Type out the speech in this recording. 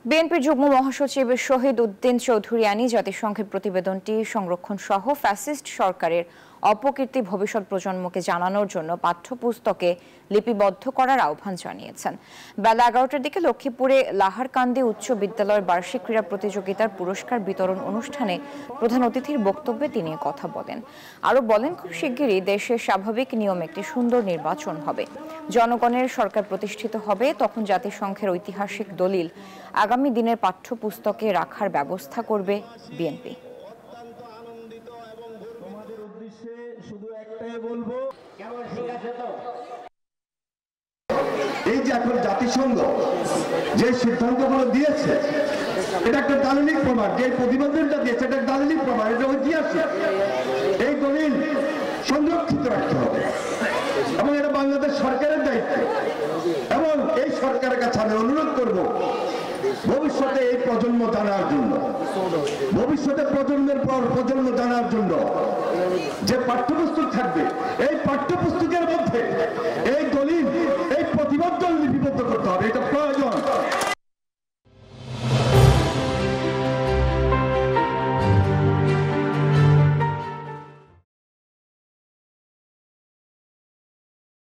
বিএনপির যুগ্ম মহাসচিব শহীদ উদ্দিন চৌধুরী আনি জাতিসংঘের প্রতিবেদনটি সংরক্ষণ সহ ফ্যাসিস্ট সরকারের অপকীর্তি ভবিষ্যৎ প্রজন্মকে জানানোর জন্য পাঠ্যপুস্তকে লিপিবদ্ধ করার আহ্বান জানিয়েছেন। বেলা 11টার দিকে লক্ষ্মীপুরে লাহারকান্দি উচ্চ বিদ্যালয়ের বার্ষিক ক্রীড়া প্রতিযোগিতার পুরস্কার বিতরণ অনুষ্ঠানে প্রধান অতিথির বক্তব্যে তিনি কথা বলেন। আরও বলেন, খুব শিগগিরই দেশের স্বাভাবিক নিয়মে একটি সুন্দর নির্বাচন হবে, জনগণের সরকার প্রতিষ্ঠিত হবে, তখন জাতিসংঘের ঐতিহাসিক দলিল আগামী দিনের পাঠ্যপুস্তকে রাখার ব্যবস্থা করবে বিএনপি। এই যে এখন জাতিসংঘ যে সিদ্ধান্তগুলো দিয়েছে, এটা একটা দালিলিক প্রমাণ। যে প্রতিবেদনটা দিয়েছে এটা দালিলিক প্রমাণ, এটা ঐতিহাসিক। এই দলিল সংরক্ষিত রাখতে হবে এবং এটা বাংলাদেশ সরকারের দায়িত্ব। এবং এই সরকারের কাছে আমি অনুরোধ করব, ভবিষ্যতে এই প্রজন্ম জানার জন্য, ভবিষ্যতে প্রজন্মের পর প্রজন্ম জানার জন্য যে পাঠ্যপুস্তক থাকবে, এই পাঠ্যপুস্তকের মধ্যে